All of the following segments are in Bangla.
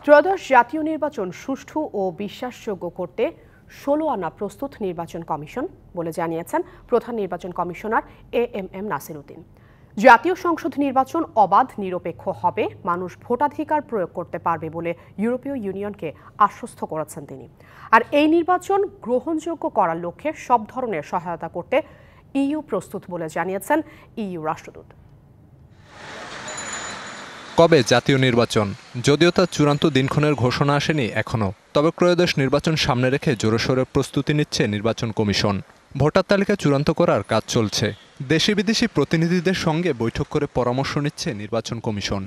ত্রয়োদশ জাতীয় নির্বাচন সুষ্ঠু ও বিশ্বাসযোগ্য করতে ১৬ আনা প্রস্তুত নির্বাচন কমিশন বলে জানিয়েছেন প্রধান নির্বাচন কমিশনার এএমএম নাসির উদ্দিন। জাতীয় সংসদ নির্বাচন অবাধ নিরপেক্ষ হবে, মানুষ ভোটাধিকার প্রয়োগ করতে পারবে বলে ইউরোপীয় ইউনিয়নকে আশ্বস্ত করেছেন তিনি। আর এই নির্বাচন গ্রহণযোগ্য করার লক্ষ্যে সব ধরনের সহায়তা করতে ইইউ প্রস্তুত বলে জানিয়েছেন ইইউ রাষ্ট্রদূত। কবে জাতীয় নির্বাচন? যদিও তার চূড়ান্ত দিনক্ষণের ঘোষণা আসেনি এখনও, তবে ত্রয়োদশ নির্বাচন সামনে রেখে জোরেশোরে প্রস্তুতি নিচ্ছে নির্বাচন কমিশন। ভোটার তালিকা চূড়ান্ত করার কাজ চলছে। দেশি বিদেশি প্রতিনিধিদের সঙ্গে বৈঠক করে পরামর্শ নিচ্ছে নির্বাচন কমিশন।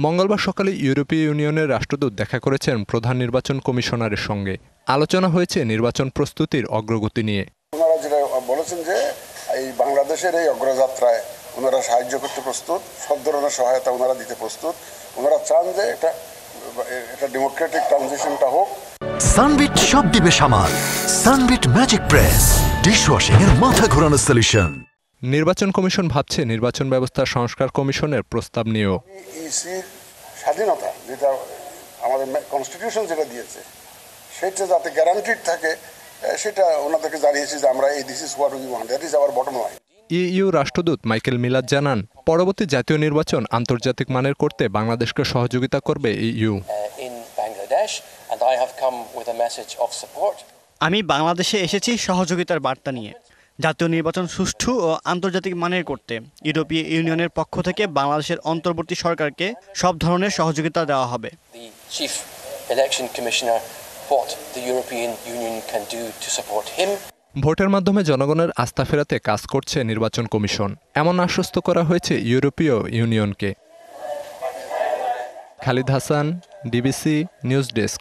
মঙ্গলবার সকালে ইউরোপীয় ইউনিয়নের রাষ্ট্রদূত দেখা করেছেন প্রধান নির্বাচন কমিশনারের সঙ্গে। আলোচনা হয়েছে নির্বাচন প্রস্তুতির অগ্রগতি নিয়ে। ওনারা যেটা বলেছেন যে এই বাংলাদেশের এই অগ্রযাত্রায় ওনারা সাহায্য করতে প্রস্তুত, সব ধরনের সহায়তা ওনারা দিতে প্রস্তুত। ওনারা চান যে এটা ডেমোক্রেটিক ট্রানজিশনটা হোক। সানবিট সব দিবে সামাল। সানবিট ম্যাজিক প্রেস ডিশওয়াশিং এর মাথা ঘোরানো সলিউশন। নির্বাচন কমিশন ভাবছে নির্বাচন ব্যবস্থা সংস্কার কমিশনের প্রস্তাব নিয়েও। ইসির স্বাধীনতা যেটা আমাদের কনস্টিটিউশন যেটা দিয়েছে সেটা যাতে গ্যারান্টিড থাকে সেটা ওনাদেরকে জানিয়েছি যে আমরা এই this is what we want, that is our bottom line. EU রাষ্ট্রদূত মাইকেল মিলাদ জানান, পরবর্তী জাতীয় নির্বাচন আন্তর্জাতিক মানের করতে বাংলাদেশকে সহযোগিতা করবে ইইউ। আমি বাংলাদেশে এসেছি সহযোগিতার বার্তা নিয়ে। জাতীয় নির্বাচন সুষ্ঠু ও আন্তর্জাতিক মানের করতে ইউরোপীয় ইউনিয়নের পক্ষ থেকে বাংলাদেশের অন্তর্বর্তী সরকারকে সব ধরনের সহযোগিতা দেওয়া হবে। ভোটের মাধ্যমে জনগণের আস্থা ফেরাতে কাজ করছে নির্বাচন কমিশন, এমন আশ্বস্ত করা হয়েছে ইউরোপীয় ইউনিয়নকে। Khalid Hasan, DBC news desk.